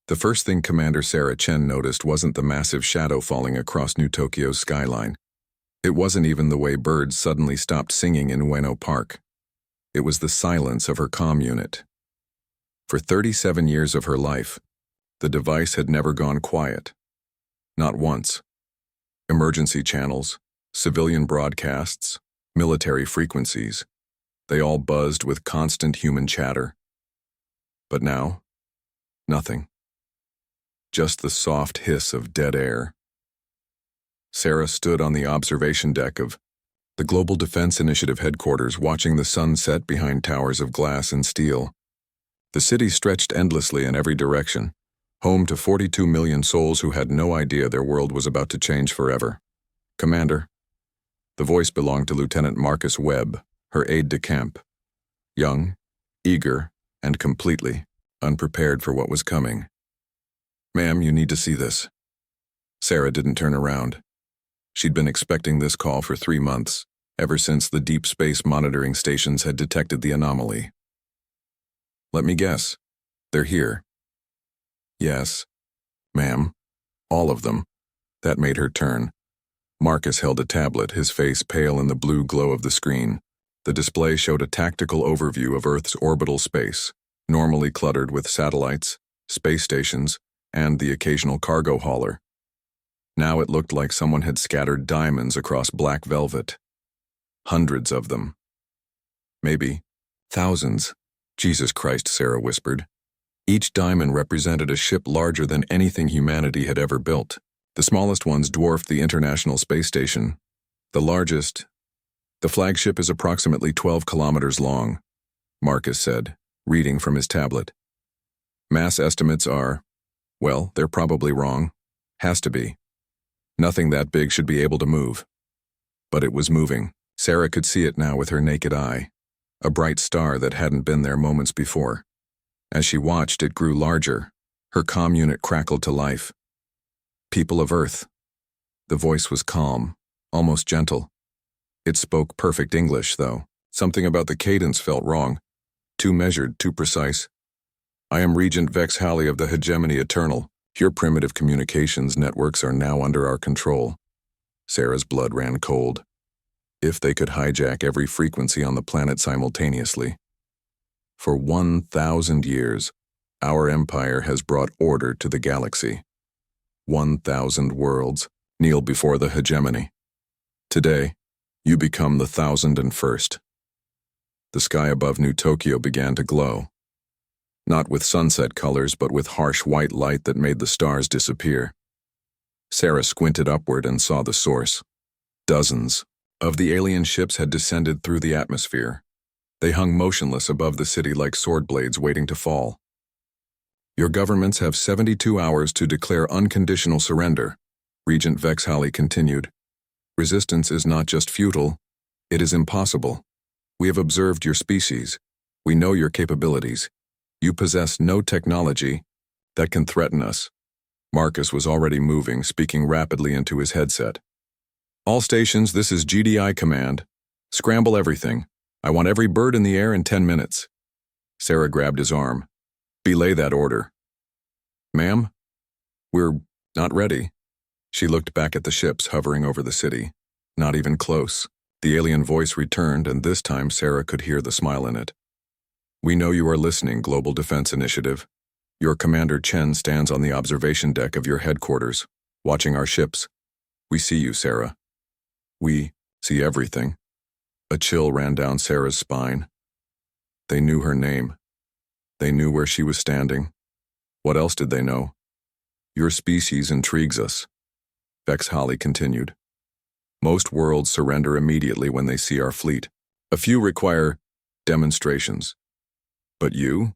The first thing Commander Sarah Chen noticed wasn't the massive shadow falling across New Tokyo's skyline. It wasn't even the way birds suddenly stopped singing in Ueno Park. It was the silence of her comm unit. For 37 years of her life, the device had never gone quiet. Not once. Emergency channels, civilian broadcasts, military frequencies, they all buzzed with constant human chatter. But now, nothing. Just the soft hiss of dead air. Sarah stood on the observation deck of the Global Defense Initiative headquarters, watching the sun set behind towers of glass and steel. The city stretched endlessly in every direction, home to 42 million souls who had no idea their world was about to change forever. Commander. The voice belonged to Lieutenant Marcus Webb, her aide-de-camp. Young, eager, and completely unprepared for what was coming. "Ma'am, you need to see this." Sarah didn't turn around. She'd been expecting this call for 3 months, ever since the deep space monitoring stations had detected the anomaly. "Let me guess. They're here." "Yes, ma'am. All of them." That made her turn. Marcus held a tablet, his face pale in the blue glow of the screen. The display showed a tactical overview of Earth's orbital space, normally cluttered with satellites, space stations, and the occasional cargo hauler. Now it looked like someone had scattered diamonds across black velvet. Hundreds of them. Maybe thousands. "Jesus Christ," Sarah whispered. Each diamond represented a ship larger than anything humanity had ever built. The smallest ones dwarfed the International Space Station. The flagship is approximately 12 kilometers long, Marcus said, reading from his tablet. "Mass estimates are, well, they're probably wrong. Has to be. Nothing that big should be able to move." But it was moving. Sarah could see it now with her naked eye, a bright star that hadn't been there moments before. As she watched, it grew larger. Her comm unit crackled to life. "People of Earth." The voice was calm, almost gentle. It spoke perfect English, though. Something about the cadence felt wrong. Too measured, too precise. "I am Regent Vex Halley of the Hegemony Eternal. Your primitive communications networks are now under our control." Sarah's blood ran cold. If they could hijack every frequency on the planet simultaneously. For 1,000 years, our empire has brought order to the galaxy. 1,000 worlds kneel before the hegemony. Today, you become the 1,001st. The sky above New Tokyo began to glow. Not with sunset colors, but with harsh white light that made the stars disappear. Sarah squinted upward and saw the source. Dozens of the alien ships had descended through the atmosphere. They hung motionless above the city like sword blades waiting to fall. "Your governments have 72 hours to declare unconditional surrender," Regent Vex Halley continued. "Resistance is not just futile, it is impossible. We have observed your species. We know your capabilities. You possess no technology that can threaten us." Marcus was already moving, speaking rapidly into his headset. "All stations, this is GDI command. Scramble everything. I want every bird in the air in 10 minutes. Sarah grabbed his arm. "Belay that order." "Ma'am? We're not ready." She looked back at the ships hovering over the city. Not even close. The alien voice returned, and this time Sarah could hear the smile in it. "We know you are listening, Global Defense Initiative. Your Commander Chen stands on the observation deck of your headquarters, watching our ships. We see you, Sarah. We see everything." A chill ran down Sarah's spine. They knew her name. They knew where she was standing. What else did they know? "Your species intrigues us," Vex Halley continued. "Most worlds surrender immediately when they see our fleet. A few require demonstrations. But you?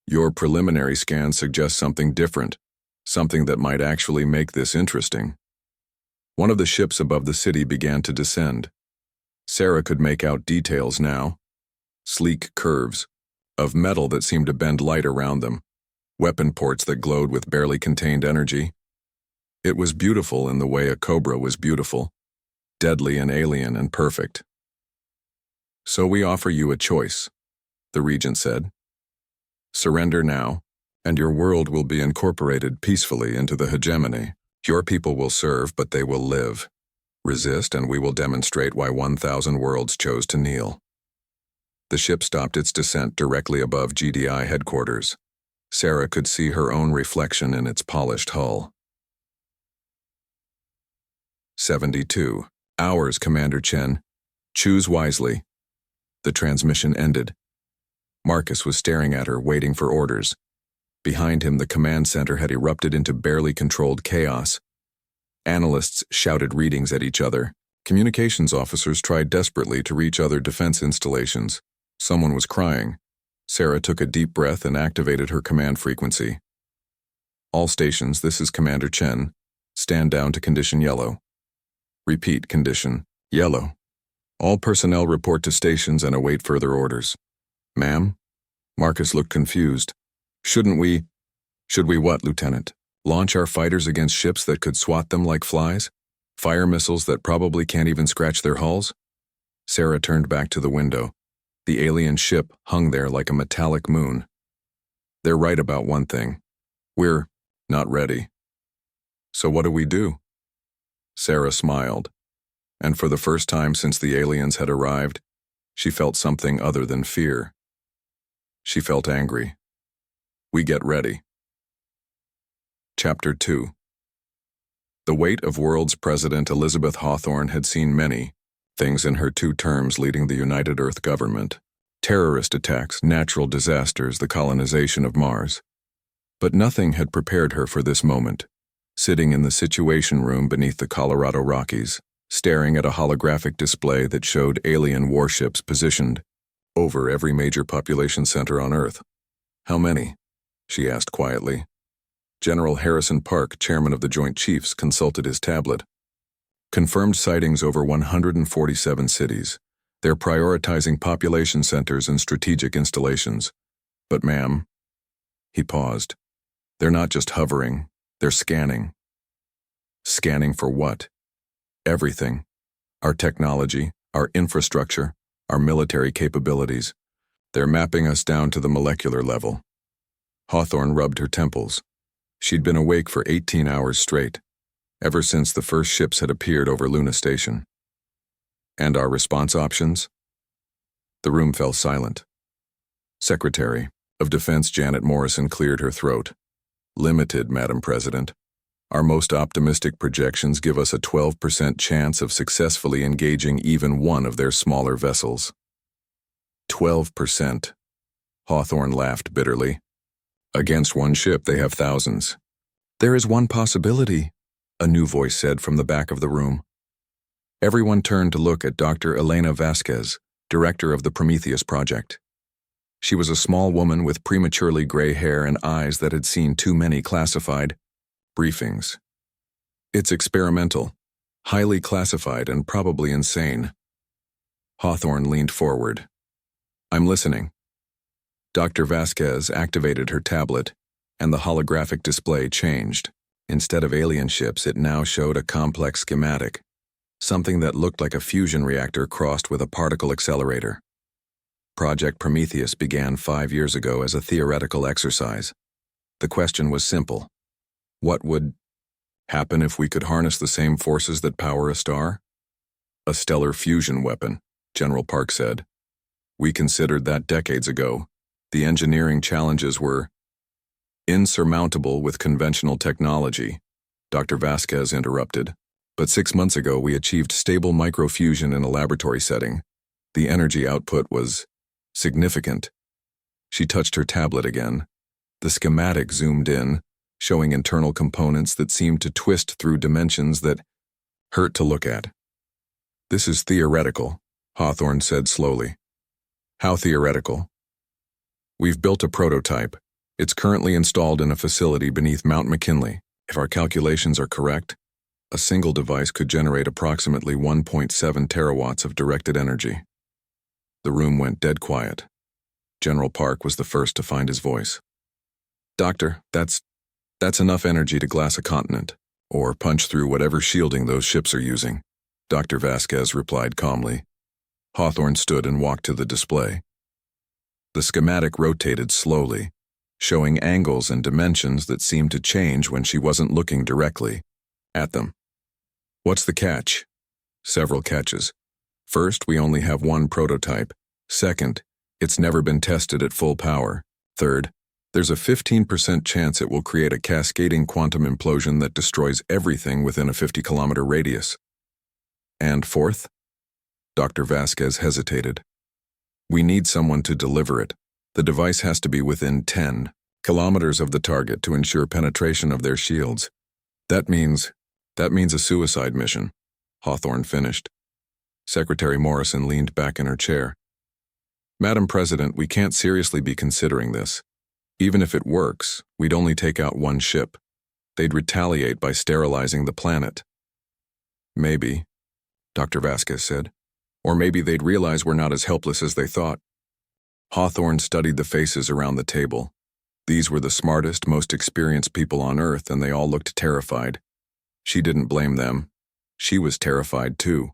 Your preliminary scans suggest something different, something that might actually make this interesting." One of the ships above the city began to descend. Sarah could make out details now. Sleek curves of metal that seemed to bend light around them. Weapon ports that glowed with barely contained energy. It was beautiful in the way a cobra was beautiful. Deadly and alien and perfect. "So we offer you a choice," the regent said. "Surrender now, and your world will be incorporated peacefully into the hegemony. Your people will serve, but they will live. Resist, and we will demonstrate why 1,000 worlds chose to kneel. The ship stopped its descent directly above GDI headquarters. Sarah could see her own reflection in its polished hull. 72 hours, Commander Chen. Choose wisely. The transmission ended. Marcus was staring at her, waiting for orders. Behind him, the command center had erupted into barely controlled chaos. Analysts shouted readings at each other. Communications officers tried desperately to reach other defense installations. Someone was crying. Sarah took a deep breath and activated her command frequency. All stations, this is Commander Chen. Stand down to condition yellow. Repeat, condition yellow. All personnel report to stations and await further orders. Ma'am? Marcus looked confused. Should we what, Lieutenant? Launch our fighters against ships that could swat them like flies? Fire missiles that probably can't even scratch their hulls? Sarah turned back to the window. The alien ship hung there like a metallic moon. They're right about one thing. We're not ready. So what do we do? Sarah smiled, and for the first time since the aliens had arrived, she felt something other than fear. She felt angry. We get ready. Chapter 2. The weight of world's President Elizabeth Hawthorne had seen many things in her 2 terms leading the United Earth government: terrorist attacks, natural disasters, the colonization of Mars. But nothing had prepared her for this moment. Sitting in the Situation Room beneath the Colorado Rockies, staring at a holographic display that showed alien warships positioned over every major population center on Earth. How many? She asked quietly. General Harrison Park, chairman of the Joint Chiefs, consulted his tablet. Confirmed sightings over 147 cities. They're prioritizing population centers and strategic installations. But ma'am, he paused. They're not just hovering, they're scanning. Scanning for what? Everything. Our technology, our infrastructure, our military capabilities. They're mapping us down to the molecular level. Hawthorne rubbed her temples. She'd been awake for 18 hours straight, ever since the first ships had appeared over Luna Station. And our response options? The room fell silent. Secretary of Defense Janet Morrison cleared her throat. Limited, Madam President. Our most optimistic projections give us a 12% chance of successfully engaging even one of their smaller vessels. 12%. Hawthorne laughed bitterly. Against one ship, they have thousands. There is one possibility, a new voice said from the back of the room. Everyone turned to look at Dr. Elena Vasquez, director of the Prometheus Project. She was a small woman with prematurely gray hair and eyes that had seen too many classified briefings. It's experimental, highly classified, and probably insane. Hawthorne leaned forward. I'm listening. Dr. Vasquez activated her tablet, and the holographic display changed. Instead of alien ships, it now showed a complex schematic, something that looked like a fusion reactor crossed with a particle accelerator. Project Prometheus began 5 years ago as a theoretical exercise. The question was simple. What would happen if we could harness the same forces that power a star? A stellar fusion weapon, General Park said. We considered that decades ago. The engineering challenges were insurmountable with conventional technology, Dr. Vasquez interrupted. But 6 months ago we achieved stable microfusion in a laboratory setting. The energy output was significant. She touched her tablet again. The schematic zoomed in, showing internal components that seemed to twist through dimensions that hurt to look at. This is theoretical, Hawthorne said slowly. How theoretical? We've built a prototype. It's currently installed in a facility beneath Mount McKinley. If our calculations are correct, a single device could generate approximately 1.7 terawatts of directed energy. The room went dead quiet. General Park was the first to find his voice. Doctor, that's enough energy to glass a continent, or punch through whatever shielding those ships are using, Dr. Vasquez replied calmly. Hawthorne stood and walked to the display. The schematic rotated slowly, showing angles and dimensions that seemed to change when she wasn't looking directly at them. What's the catch? Several catches. First, we only have one prototype. Second, it's never been tested at full power. Third, there's a 15% chance it will create a cascading quantum implosion that destroys everything within a 50-kilometer radius. And fourth, Dr. Vasquez hesitated. We need someone to deliver it. The device has to be within 10 kilometers of the target to ensure penetration of their shields. That means a suicide mission, Hawthorne finished. Secretary Morrison leaned back in her chair. Madam President, we can't seriously be considering this. Even if it works, we'd only take out one ship. They'd retaliate by sterilizing the planet. Maybe, Dr. Vasquez said. Or maybe they'd realize we're not as helpless as they thought. Hawthorne studied the faces around the table. These were the smartest, most experienced people on Earth, and they all looked terrified. She didn't blame them. She was terrified too.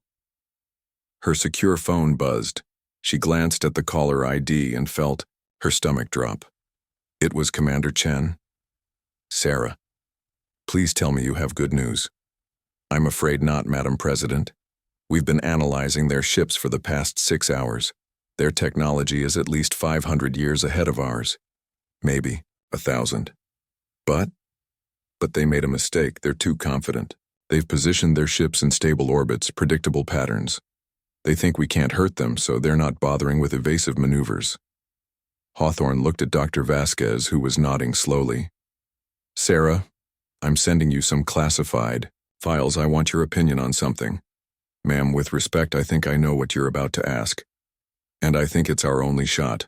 Her secure phone buzzed. She glanced at the caller ID and felt her stomach drop. It was Commander Chen. Sarah, please tell me you have good news. I'm afraid not, Madam President. We've been analyzing their ships for the past 6 hours. Their technology is at least 500 years ahead of ours. Maybe 1,000. But they made a mistake. They're too confident. They've positioned their ships in stable orbits, predictable patterns. They think we can't hurt them, so they're not bothering with evasive maneuvers. Hawthorne looked at Dr. Vasquez, who was nodding slowly. Sarah, I'm sending you some classified files. I want your opinion on something. Ma'am, with respect, I think I know what you're about to ask. And I think it's our only shot.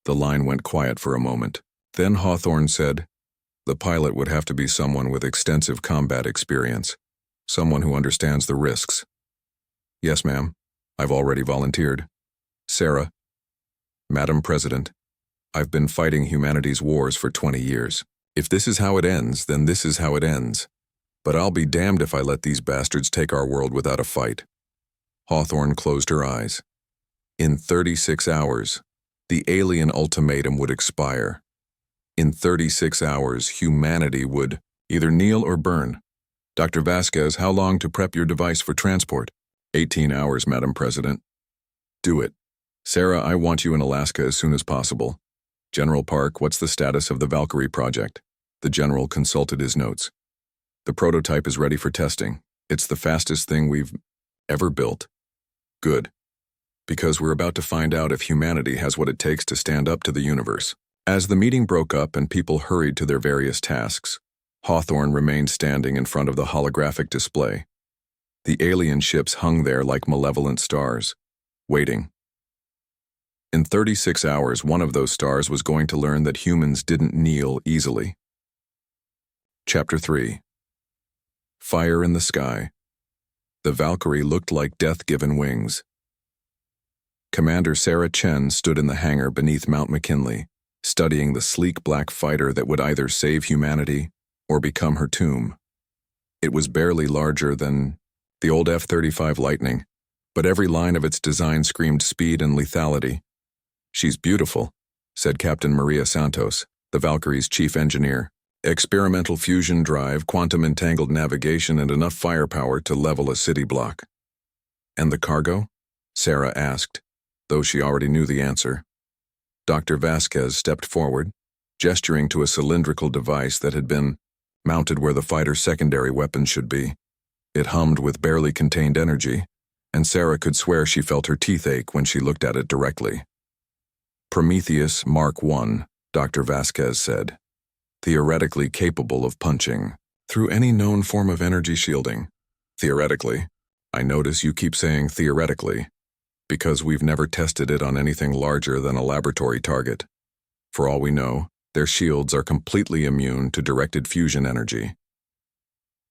The line went quiet for a moment. Then Hawthorne said, the pilot would have to be someone with extensive combat experience. Someone who understands the risks. Yes, ma'am. I've already volunteered. Sarah, Madam President, I've been fighting humanity's wars for 20 years. If this is how it ends, then this is how it ends. But I'll be damned if I let these bastards take our world without a fight. Hawthorne closed her eyes. In 36 hours, the alien ultimatum would expire. In 36 hours, humanity would either kneel or burn. Dr. Vasquez, how long to prep your device for transport? 18 hours, Madam President. Do it. Sarah, I want you in Alaska as soon as possible. General Park, what's the status of the Valkyrie project? The general consulted his notes. The prototype is ready for testing. It's the fastest thing we've ever built. Good. Because we're about to find out if humanity has what it takes to stand up to the universe. As the meeting broke up and people hurried to their various tasks, Hawthorne remained standing in front of the holographic display. The alien ships hung there like malevolent stars, waiting. In 36 hours, one of those stars was going to learn that humans didn't kneel easily. Chapter 3. Fire in the Sky. The Valkyrie looked like death-given wings. Commander Sarah Chen stood in the hangar beneath Mount McKinley, studying the sleek black fighter that would either save humanity or become her tomb. It was barely larger than the old F-35 Lightning, but every line of its design screamed speed and lethality. She's beautiful, said Captain Maria Santos, the Valkyrie's chief engineer. Experimental fusion drive, quantum-entangled navigation, and enough firepower to level a city block. And the cargo? Sarah asked, though she already knew the answer. Dr. Vasquez stepped forward, gesturing to a cylindrical device that had been mounted where the fighter's secondary weapons should be. It hummed with barely contained energy, and Sarah could swear she felt her teeth ache when she looked at it directly. Prometheus Mark I, Dr. Vasquez said. Theoretically capable of punching through any known form of energy shielding. Theoretically. I notice you keep saying theoretically, because we've never tested it on anything larger than a laboratory target. For all we know, their shields are completely immune to directed fusion energy.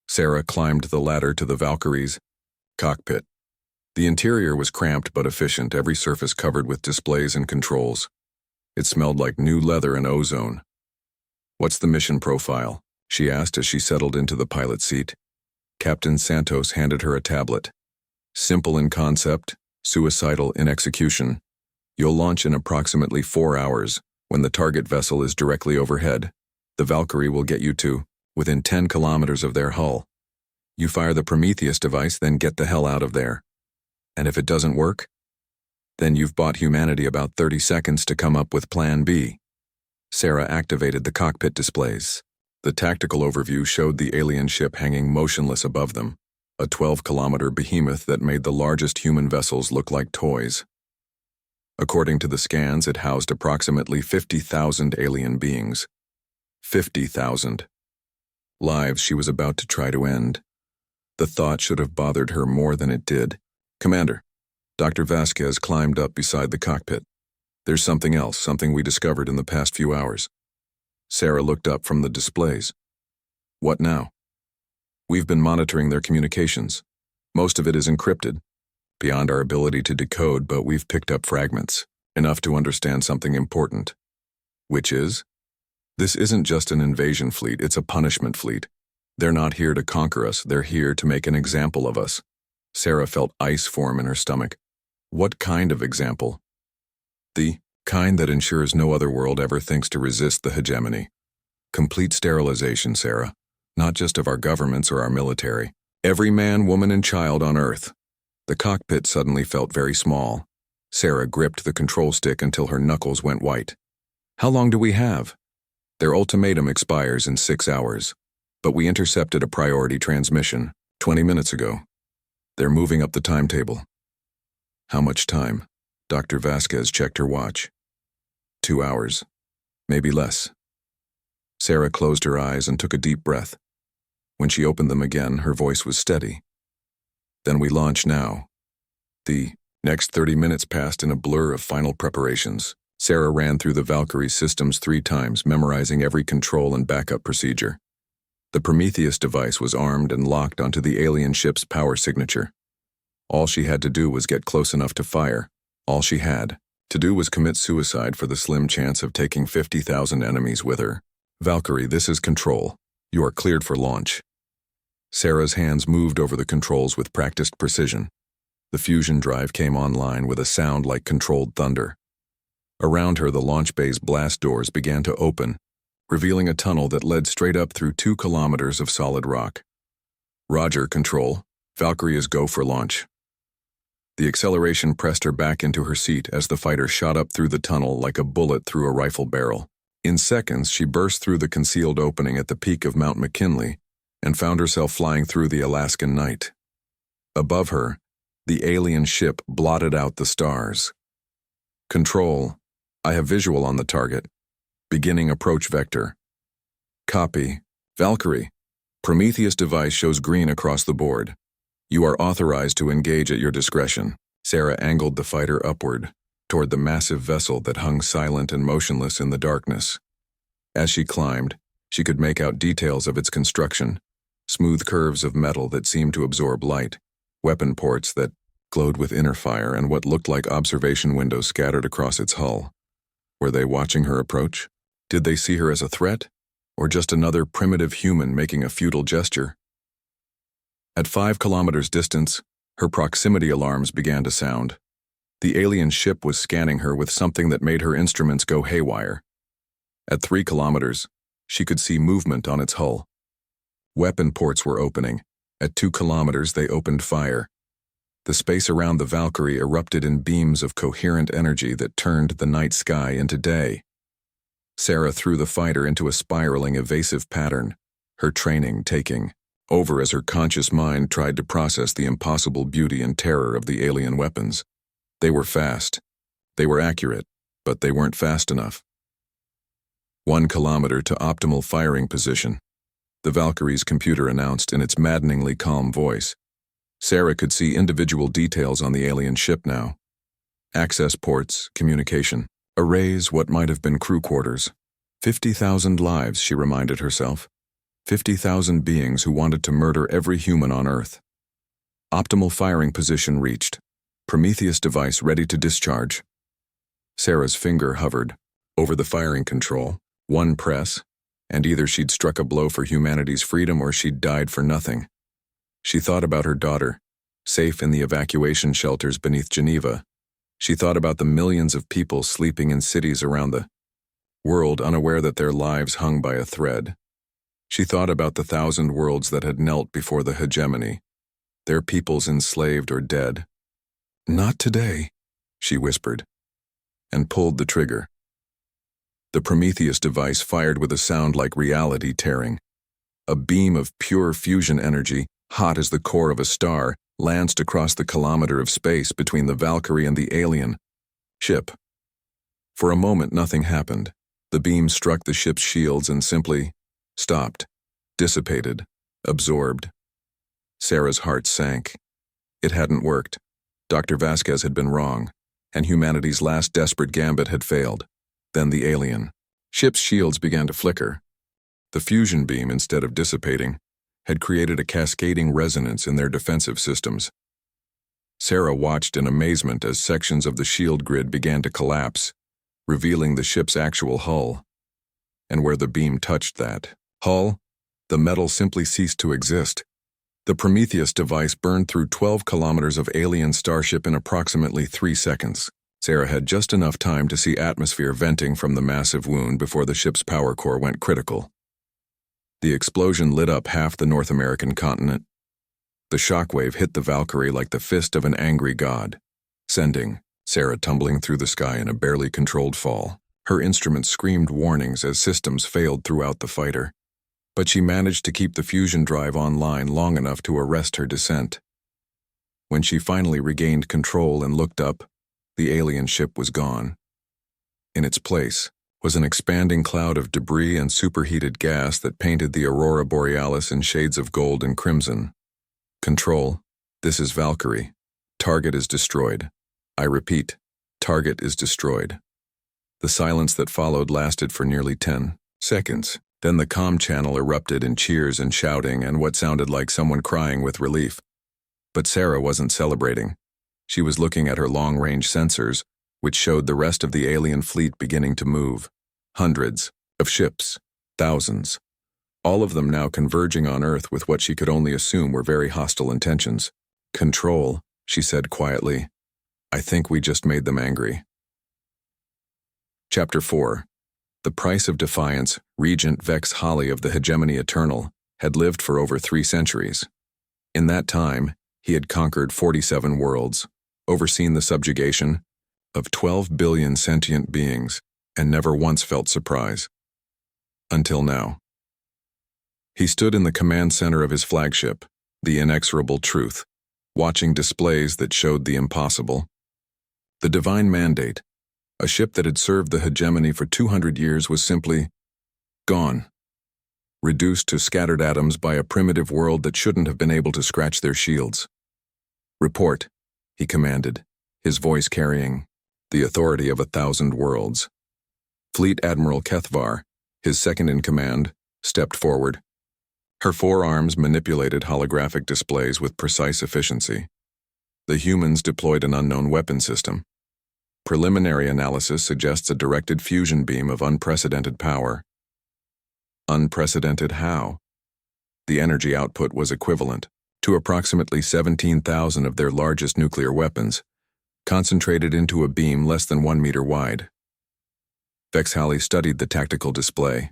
Sarah climbed the ladder to the Valkyrie's cockpit. The interior was cramped but efficient, every surface covered with displays and controls. It smelled like new leather and ozone. What's the mission profile? She asked as she settled into the pilot seat. Captain Santos handed her a tablet. Simple in concept, suicidal in execution. You'll launch in approximately 4 hours, When the target vessel is directly overhead, the Valkyrie will get you to within 10 kilometers of their hull. You fire the Prometheus device, then get the hell out of there. And if it doesn't work, then you've bought humanity about 30 seconds to come up with Plan B. Sarah activated the cockpit displays. The tactical overview showed the alien ship hanging motionless above them, a 12-kilometer behemoth that made the largest human vessels look like toys. According to the scans, it housed approximately 50,000 alien beings. 50,000. Lives she was about to try to end. The thought should have bothered her more than it did. Commander, Dr. Vasquez climbed up beside the cockpit. There's something else, something we discovered in the past few hours. Sarah looked up from the displays. What now? We've been monitoring their communications. Most of it is encrypted, beyond our ability to decode, but we've picked up fragments, enough to understand something important. Which is? This isn't just an invasion fleet, it's a punishment fleet. They're not here to conquer us, they're here to make an example of us. Sarah felt ice form in her stomach. What kind of example? The kind that ensures no other world ever thinks to resist the hegemony. Complete sterilization, Sarah. Not just of our governments or our military. Every man, woman, and child on Earth. The cockpit suddenly felt very small. Sarah gripped the control stick until her knuckles went white. How long do we have? Their ultimatum expires in 6 hours. But we intercepted a priority transmission 20 minutes ago. They're moving up the timetable. How much time? Dr. Vasquez checked her watch. 2 hours. Maybe less. Sarah closed her eyes and took a deep breath. When she opened them again, her voice was steady. Then we launch now. The next 30 minutes passed in a blur of final preparations. Sarah ran through the Valkyrie systems 3 times, memorizing every control and backup procedure. The Prometheus device was armed and locked onto the alien ship's power signature. All she had to do was get close enough to fire. All she had to do was commit suicide for the slim chance of taking 50,000 enemies with her. Valkyrie, this is Control. You are cleared for launch. Sarah's hands moved over the controls with practiced precision. The fusion drive came online with a sound like controlled thunder. Around her, the launch bay's blast doors began to open, revealing a tunnel that led straight up through 2 kilometers of solid rock. Roger, Control. Valkyrie is go for launch. The acceleration pressed her back into her seat as the fighter shot up through the tunnel like a bullet through a rifle barrel. In seconds, she burst through the concealed opening at the peak of Mount McKinley and found herself flying through the Alaskan night. Above her, the alien ship blotted out the stars. Control. I have visual on the target. Beginning approach vector. Copy. Valkyrie. Prometheus device shows green across the board. You are authorized to engage at your discretion. Sarah angled the fighter upward, toward the massive vessel that hung silent and motionless in the darkness. As she climbed, she could make out details of its construction, smooth curves of metal that seemed to absorb light, weapon ports that glowed with inner fire, and what looked like observation windows scattered across its hull. Were they watching her approach? Did they see her as a threat, or just another primitive human making a futile gesture? At 5 kilometers distance, her proximity alarms began to sound. The alien ship was scanning her with something that made her instruments go haywire. At 3 kilometers, she could see movement on its hull. Weapon ports were opening. At 2 kilometers, they opened fire. The space around the Valkyrie erupted in beams of coherent energy that turned the night sky into day. Sarah threw the fighter into a spiraling, evasive pattern, her training taking over as her conscious mind tried to process the impossible beauty and terror of the alien weapons. They were fast. They were accurate, but they weren't fast enough. 1 kilometer to optimal firing position, the Valkyrie's computer announced in its maddeningly calm voice. Sarah could see individual details on the alien ship now. Access ports, communication, arrays, what might have been crew quarters. 50,000 lives, she reminded herself. 50,000 beings who wanted to murder every human on Earth. Optimal firing position reached. Prometheus device ready to discharge. Sarah's finger hovered over the firing control. One press, and either she'd struck a blow for humanity's freedom or she'd died for nothing. She thought about her daughter, safe in the evacuation shelters beneath Geneva. She thought about the millions of people sleeping in cities around the world unaware that their lives hung by a thread. She thought about the 1,000 worlds that had knelt before the hegemony, their peoples enslaved or dead. "Not today," she whispered, and pulled the trigger. The Prometheus device fired with a sound like reality tearing. A beam of pure fusion energy, hot as the core of a star, lanced across the kilometer of space between the Valkyrie and the alien ship. For a moment, nothing happened. The beam struck the ship's shields and simply stopped, dissipated, absorbed. Sarah's heart sank. It hadn't worked. Dr. Vasquez had been wrong, and humanity's last desperate gambit had failed. Then the alien ship's shields began to flicker. The fusion beam, instead of dissipating, had created a cascading resonance in their defensive systems. Sarah watched in amazement as sections of the shield grid began to collapse, revealing the ship's actual hull. And where the beam touched that hull, the metal simply ceased to exist. The Prometheus device burned through 12 kilometers of alien starship in approximately 3 seconds. Sarah had just enough time to see atmosphere venting from the massive wound before the ship's power core went critical. The explosion lit up half the North American continent. The shockwave hit the Valkyrie like the fist of an angry god, sending Sarah tumbling through the sky in a barely controlled fall. Her instruments screamed warnings as systems failed throughout the fighter, but she managed to keep the fusion drive online long enough to arrest her descent. When she finally regained control and looked up, the alien ship was gone. In its place was an expanding cloud of debris and superheated gas that painted the aurora borealis in shades of gold and crimson. "Control, this is Valkyrie. Target is destroyed. I repeat, target is destroyed." The silence that followed lasted for nearly 10 seconds. Then the comm channel erupted in cheers and shouting and what sounded like someone crying with relief. But Sarah wasn't celebrating. She was looking at her long-range sensors, which showed the rest of the alien fleet beginning to move. Hundreds of ships, thousands, all of them now converging on Earth with what she could only assume were very hostile intentions. "Control," she said quietly. "I think we just made them angry." Chapter 4. The Price of Defiance. Regent Vex Holly of the Hegemony Eternal had lived for over 3 centuries. In that time, he had conquered 47 worlds, overseen the subjugation of 12 billion sentient beings, and never once felt surprise. Until now. He stood in the command center of his flagship, the Inexorable Truth, watching displays that showed the impossible. The Divine Mandate, a ship that had served the hegemony for 200 years, was simply gone, reduced to scattered atoms by a primitive world that shouldn't have been able to scratch their shields. "Report," he commanded, his voice carrying the authority of 1,000 worlds. Fleet Admiral Kethvar, his second-in-command, stepped forward. Her forearms manipulated holographic displays with precise efficiency. The humans deployed an unknown weapon system. Preliminary analysis suggests a directed fusion beam of unprecedented power. Unprecedented how? The energy output was equivalent to approximately 17,000 of their largest nuclear weapons, concentrated into a beam less than 1 meter wide. Vex Holly studied the tactical display.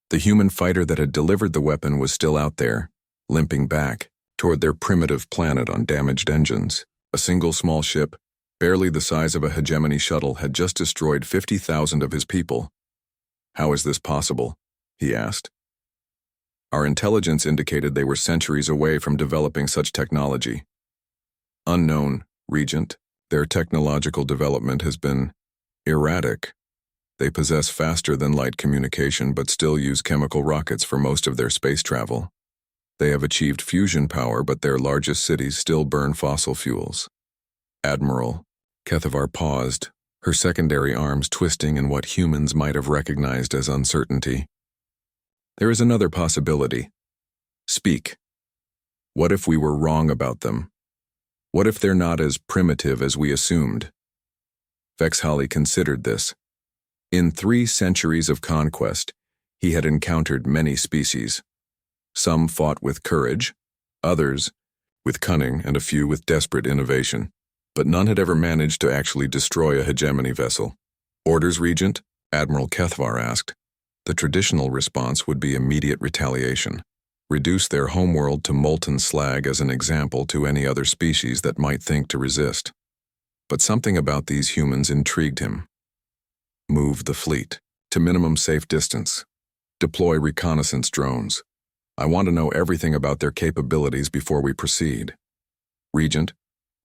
The human fighter that had delivered the weapon was still out there, limping back toward their primitive planet on damaged engines. A single small ship, barely the size of a hegemony shuttle, had just destroyed 50,000 of his people. "How is this possible?" he asked. "Our intelligence indicated they were centuries away from developing such technology." "Unknown, Regent. Their technological development has been erratic. They possess faster-than-light communication but still use chemical rockets for most of their space travel. They have achieved fusion power, but their largest cities still burn fossil fuels." "Admiral." Kethvar paused, her secondary arms twisting in what humans might have recognized as uncertainty. "There is another possibility. Speak. What if we were wrong about them? What if they're not as primitive as we assumed?" Vex Holly considered this. In 3 centuries of conquest, he had encountered many species. Some fought with courage, others with cunning, and a few with desperate innovation. But none had ever managed to actually destroy a hegemony vessel. "Orders, Regent?" Admiral Kethvar asked. The traditional response would be immediate retaliation. Reduce their homeworld to molten slag as an example to any other species that might think to resist. But something about these humans intrigued him. Move the fleet to minimum safe distance. Deploy reconnaissance drones. I want to know everything about their capabilities before we proceed. Regent,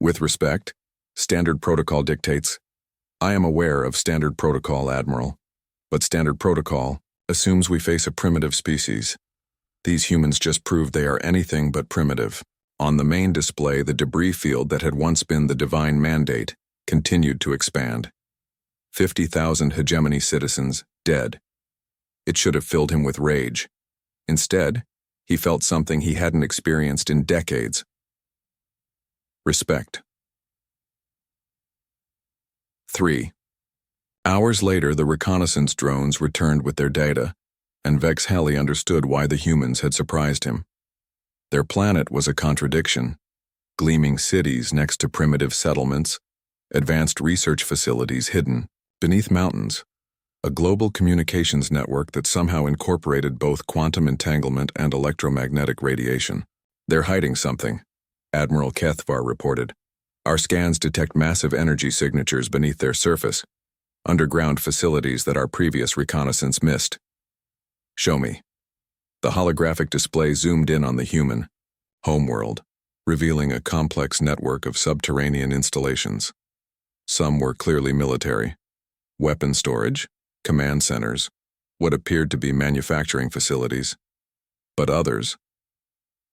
with respect, standard protocol dictates. I am aware of standard protocol, Admiral, but standard protocol assumes we face a primitive species. These humans just proved they are anything but primitive. On the main display, the debris field that had once been the divine mandate continued to expand. 50,000 hegemony citizens dead. It should have filled him with rage. Instead, he felt something he hadn't experienced in decades. Respect. 3. Hours later, the reconnaissance drones returned with their data, and Vex Halley understood why the humans had surprised him. Their planet was a contradiction. Gleaming cities next to primitive settlements, advanced research facilities hidden beneath mountains, a global communications network that somehow incorporated both quantum entanglement and electromagnetic radiation. They're hiding something, Admiral Kethvar reported. Our scans detect massive energy signatures beneath their surface, underground facilities that our previous reconnaissance missed. Show me. The holographic display zoomed in on the human homeworld, revealing a complex network of subterranean installations. Some were clearly military. Weapon storage, command centers, what appeared to be manufacturing facilities. But others.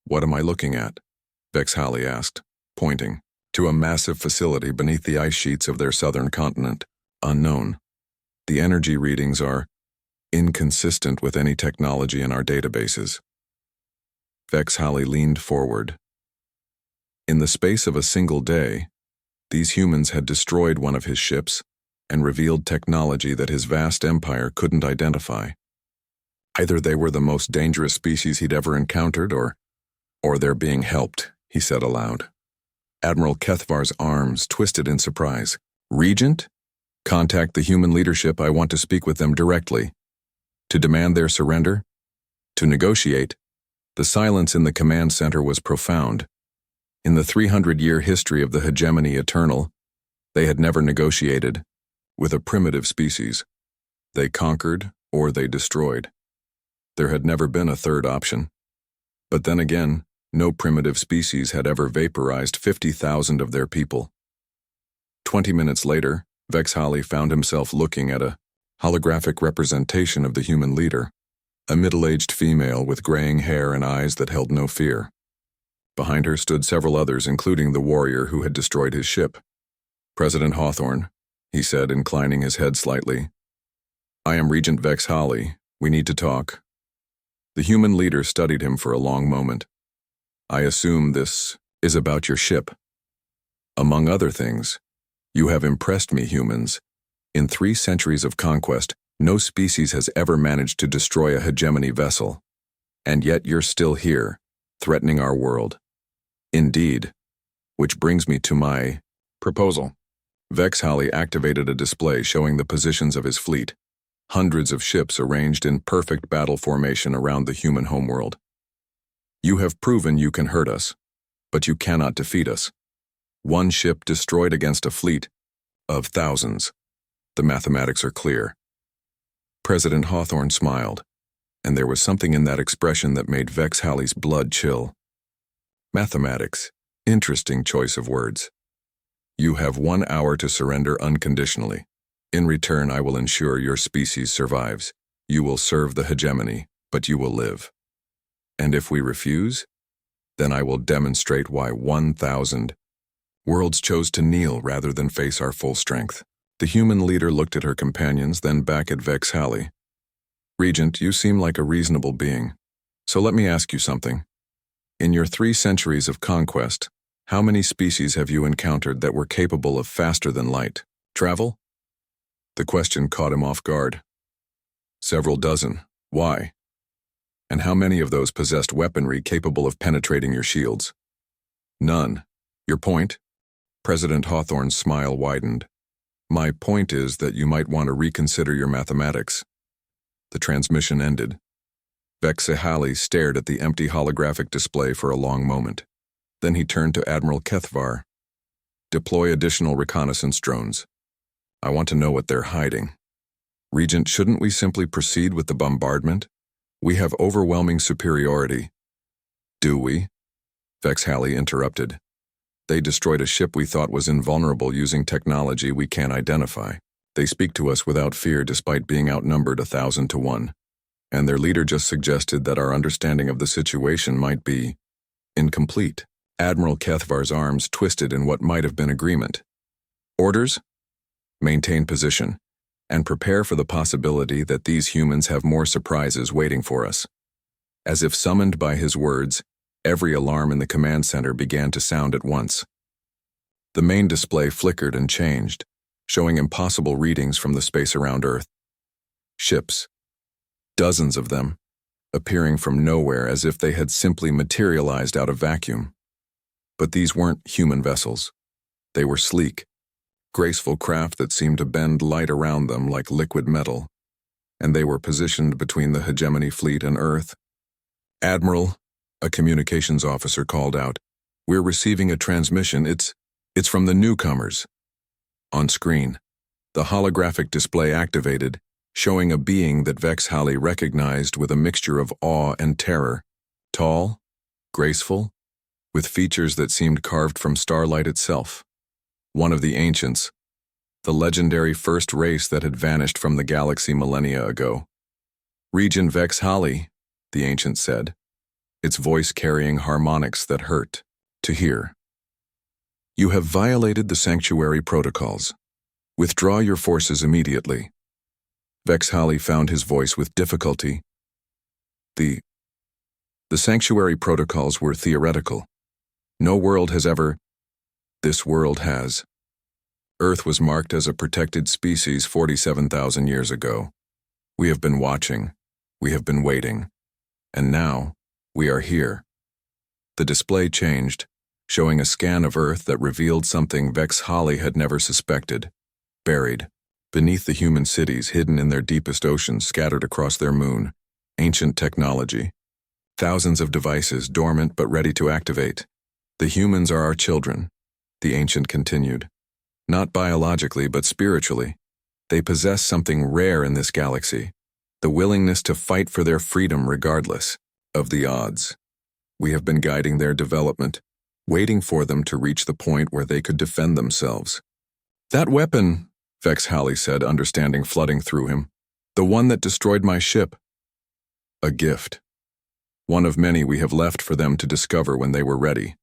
What am I looking at? Vex Halley asked, pointing to a massive facility beneath the ice sheets of their southern continent, unknown. The energy readings are inconsistent with any technology in our databases. Vex Halley leaned forward. In the space of a single day, these humans had destroyed one of his ships and revealed technology that his vast empire couldn't identify. Either they were the most dangerous species he'd ever encountered, or they're being helped, he said aloud. Admiral Kethvar's arms twisted in surprise. Regent? Contact the human leadership. I want to speak with them directly. To demand their surrender? To negotiate? The silence in the command center was profound. In the 300-year history of the hegemony eternal, they had never negotiated with a primitive species. They conquered or they destroyed. There had never been a third option. But then again, no primitive species had ever vaporized 50,000 of their people. 20 minutes later, Vex Halley found himself looking at a holographic representation of the human leader, a middle-aged female with graying hair and eyes that held no fear. Behind her stood several others, including the warrior who had destroyed his ship. President Hawthorne, he said, inclining his head slightly. I am Regent Vex Halley. We need to talk. The human leader studied him for a long moment. I assume this is about your ship. Among other things, you have impressed me, humans. In 3 centuries of conquest, no species has ever managed to destroy a hegemony vessel. And yet you're still here, threatening our world. Indeed. Which brings me to my proposal. Vex Halley activated a display showing the positions of his fleet, hundreds of ships arranged in perfect battle formation around the human homeworld. You have proven you can hurt us, but you cannot defeat us. One ship destroyed against a fleet of thousands. The mathematics are clear. President Hawthorne smiled, and there was something in that expression that made Vex Halley's blood chill. Mathematics. Interesting choice of words. You have 1 hour to surrender unconditionally. In return, I will ensure your species survives. You will serve the hegemony, but you will live. And if we refuse, then I will demonstrate why 1,000 worlds chose to kneel rather than face our full strength. The human leader looked at her companions, then back at Vex Halley. Regent, you seem like a reasonable being. So let me ask you something. In your 3 centuries of conquest, how many species have you encountered that were capable of faster than light travel? The question caught him off guard. Several dozen. Why? And how many of those possessed weaponry capable of penetrating your shields? None. Your point? President Hawthorne's smile widened. My point is that you might want to reconsider your mathematics. The transmission ended. Vexihali stared at the empty holographic display for a long moment. Then he turned to Admiral Kethvar. Deploy additional reconnaissance drones. I want to know what they're hiding. Regent, shouldn't we simply proceed with the bombardment? We have overwhelming superiority. Do we? Vexihali interrupted. They destroyed a ship we thought was invulnerable using technology we can't identify. They speak to us without fear despite being outnumbered 1,000 to 1. And their leader just suggested that our understanding of the situation might be incomplete. Admiral Kethvar's arms twisted in what might have been agreement. Orders? Maintain position, and prepare for the possibility that these humans have more surprises waiting for us. As if summoned by his words, every alarm in the command center began to sound at once. The main display flickered and changed, showing impossible readings from the space around Earth. Ships, dozens of them, appearing from nowhere as if they had simply materialized out of vacuum. But these weren't human vessels. They were sleek, graceful craft that seemed to bend light around them like liquid metal, and they were positioned between the hegemony fleet and Earth. Admiral, a communications officer called out, "We're receiving a transmission. It's from the newcomers." On screen, the holographic display activated, showing a being that Vexihali recognized with a mixture of awe and terror. Tall, graceful, with features that seemed carved from starlight itself. One of the ancients, the legendary first race that had vanished from the galaxy millennia ago. "Regent Vexihali," the ancient said, its voice carrying harmonics that hurt to hear. "You have violated the sanctuary protocols. Withdraw your forces immediately." Vexihali found his voice with difficulty. The sanctuary protocols were theoretical. No world has ever. This world has. Earth was marked as a protected species 47,000 years ago. We have been watching. We have been waiting. And now, we are here. The display changed, showing a scan of Earth that revealed something Vexihali had never suspected. Buried, beneath the human cities hidden in their deepest oceans scattered across their moon, ancient technology. Thousands of devices dormant but ready to activate. The humans are our children, the ancient continued. Not biologically, but spiritually. They possess something rare in this galaxy, the willingness to fight for their freedom regardless of the odds. We have been guiding their development, waiting for them to reach the point where they could defend themselves. "That weapon," Vexihali said, understanding flooding through him. "The one that destroyed my ship." "A gift. One of many we have left for them to discover when they were ready."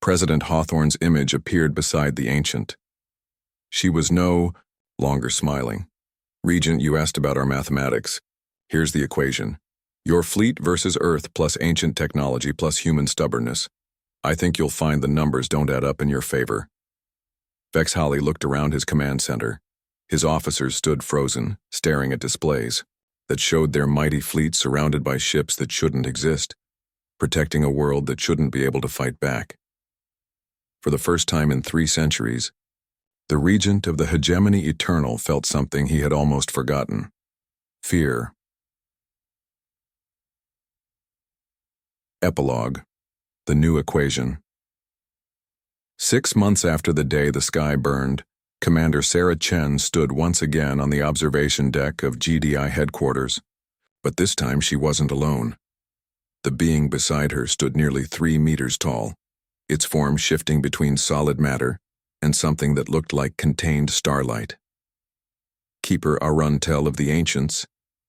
President Hawthorne's image appeared beside the ancient. She was no longer smiling. "Regent, you asked about our mathematics. Here's the equation. Your fleet versus Earth plus ancient technology plus human stubbornness. I think you'll find the numbers don't add up in your favor." Vexihali looked around his command center. His officers stood frozen, staring at displays that showed their mighty fleet surrounded by ships that shouldn't exist, protecting a world that shouldn't be able to fight back. For the first time in 3 centuries, the regent of the hegemony eternal felt something he had almost forgotten. Fear. Epilogue. The new equation. 6 months after the day the sky burned, Commander Sarah Chen stood once again on the observation deck of GDI headquarters. But this time she wasn't alone. The being beside her stood nearly 3 meters tall, its form shifting between solid matter and something that looked like contained starlight. Keeper Aruntel of the Ancients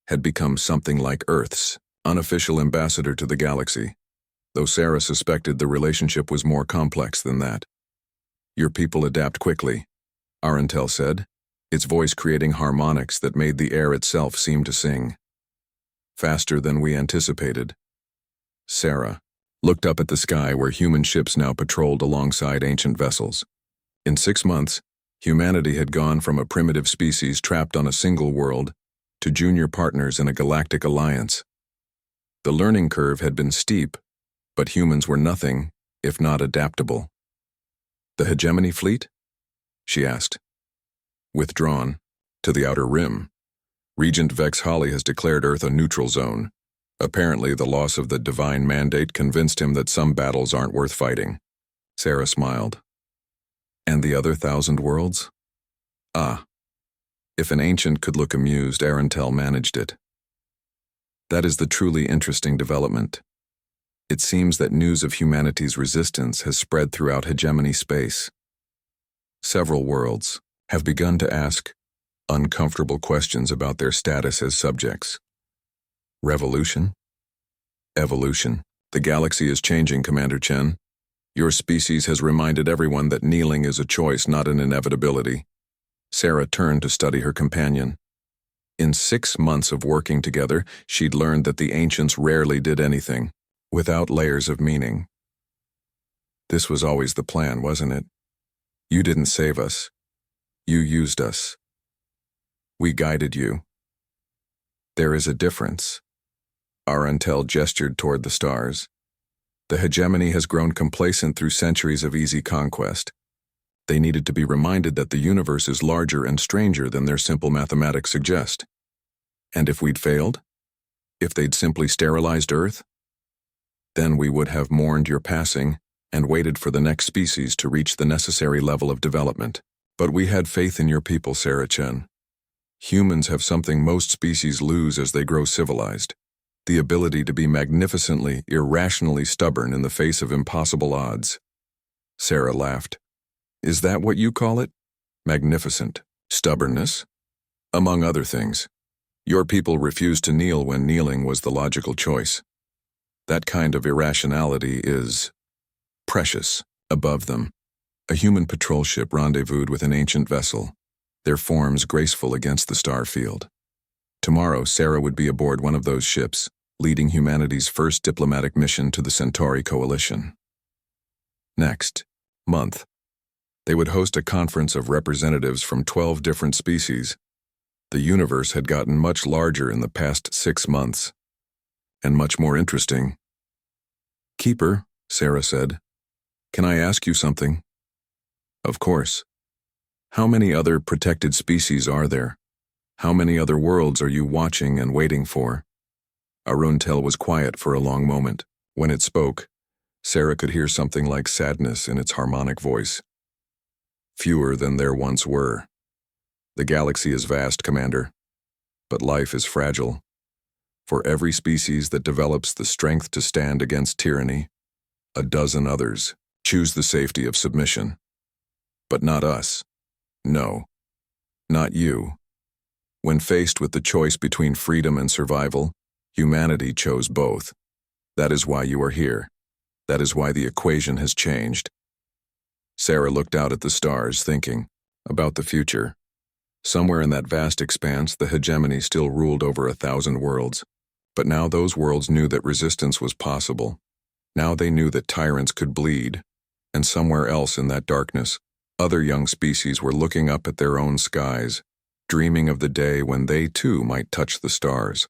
had become something like Earth's unofficial ambassador to the galaxy, though Sarah suspected the relationship was more complex than that. "Your people adapt quickly," Aruntel said, its voice creating harmonics that made the air itself seem to sing. "Faster than we anticipated." Sarah looked up at the sky where human ships now patrolled alongside ancient vessels. In 6 months, humanity had gone from a primitive species trapped on a single world to junior partners in a galactic alliance. The learning curve had been steep, but humans were nothing if not adaptable. "The hegemony fleet?" she asked. Withdrawn. To the outer rim. Regent Vex Holly has declared Earth a neutral zone. Apparently, the loss of the divine mandate convinced him that some battles aren't worth fighting. Sarah smiled. And the other 1,000 worlds? Ah. If an ancient could look amused, Arantel managed it. That is the truly interesting development. It seems that news of humanity's resistance has spread throughout hegemony space. Several worlds have begun to ask uncomfortable questions about their status as subjects. Revolution? Evolution. The galaxy is changing, Commander Chen. Your species has reminded everyone that kneeling is a choice, not an inevitability. Sarah turned to study her companion. In 6 months of working together, she'd learned that the ancients rarely did anything without layers of meaning. This was always the plan, wasn't it? You didn't save us. You used us. We guided you. There is a difference. Arantel gestured toward the stars. The hegemony has grown complacent through centuries of easy conquest. They needed to be reminded that the universe is larger and stranger than their simple mathematics suggest. And if we'd failed? If they'd simply sterilized Earth? Then we would have mourned your passing and waited for the next species to reach the necessary level of development. But we had faith in your people, Sarah Chen. Humans have something most species lose as they grow civilized: the ability to be magnificently, irrationally stubborn in the face of impossible odds. Sarah laughed. Is that what you call it? Magnificent stubbornness? Among other things. Your people refused to kneel when kneeling was the logical choice. That kind of irrationality is precious above them. A human patrol ship rendezvoused with an ancient vessel, their forms graceful against the star field. Tomorrow, Sarah would be aboard one of those ships, leading humanity's first diplomatic mission to the Centauri Coalition. Next month, they would host a conference of representatives from 12 different species. The universe had gotten much larger in the past 6 months, and much more interesting. Keeper, Sarah said, can I ask you something? Of course. How many other protected species are there? How many other worlds are you watching and waiting for? Arantel was quiet for a long moment. When it spoke, Sarah could hear something like sadness in its harmonic voice. Fewer than there once were. The galaxy is vast, Commander, but life is fragile. For every species that develops the strength to stand against tyranny, a dozen others choose the safety of submission. But not us. No. Not you. When faced with the choice between freedom and survival, humanity chose both. That is why you are here. That is why the equation has changed. Sarah looked out at the stars, thinking about the future. Somewhere in that vast expanse, the hegemony still ruled over 1,000 worlds. But now those worlds knew that resistance was possible. Now they knew that tyrants could bleed. And somewhere else in that darkness, other young species were looking up at their own skies, dreaming of the day when they too might touch the stars.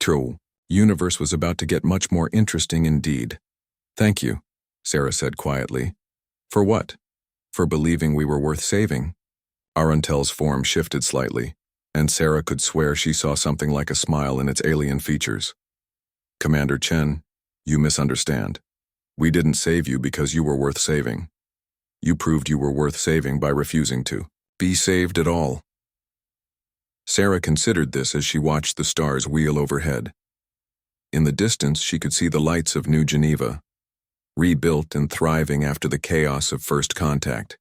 True, universe was about to get much more interesting indeed. Thank you, Sarah said quietly. For what? For believing we were worth saving? Arantel's form shifted slightly, and Sarah could swear she saw something like a smile in its alien features. Commander Chen, you misunderstand. We didn't save you because you were worth saving. You proved you were worth saving by refusing to be saved at all. Sarah considered this as she watched the stars wheel overhead. In the distance, she could see the lights of New Geneva, rebuilt and thriving after the chaos of first contact.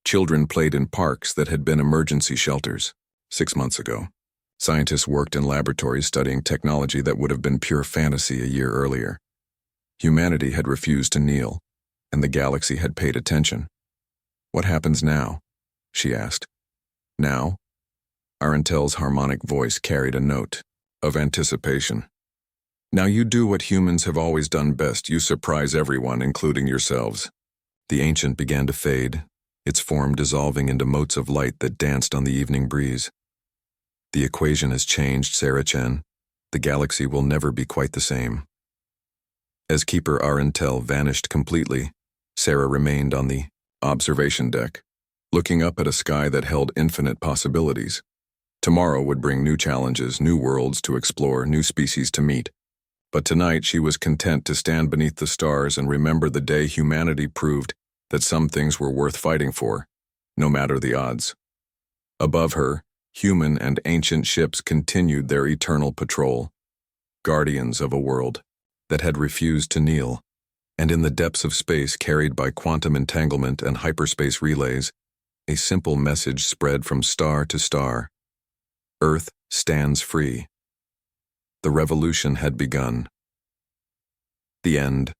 Children played in parks that had been emergency shelters 6 months ago. Scientists worked in laboratories studying technology that would have been pure fantasy a year earlier. Humanity had refused to kneel, and the galaxy had paid attention. What happens now? She asked. Now? Arantel's harmonic voice carried a note of anticipation. Now you do what humans have always done best. You surprise everyone, including yourselves. The ancient began to fade, its form dissolving into motes of light that danced on the evening breeze. The equation has changed, Sarah Chen. The galaxy will never be quite the same. As Keeper Arantel vanished completely, Sarah remained on the observation deck, looking up at a sky that held infinite possibilities. Tomorrow would bring new challenges, new worlds to explore, new species to meet. But tonight she was content to stand beneath the stars and remember the day humanity proved that some things were worth fighting for, no matter the odds. Above her, human and ancient ships continued their eternal patrol, guardians of a world that had refused to kneel. And in the depths of space, carried by quantum entanglement and hyperspace relays, a simple message spread from star to star. Earth stands free. The revolution had begun. The end.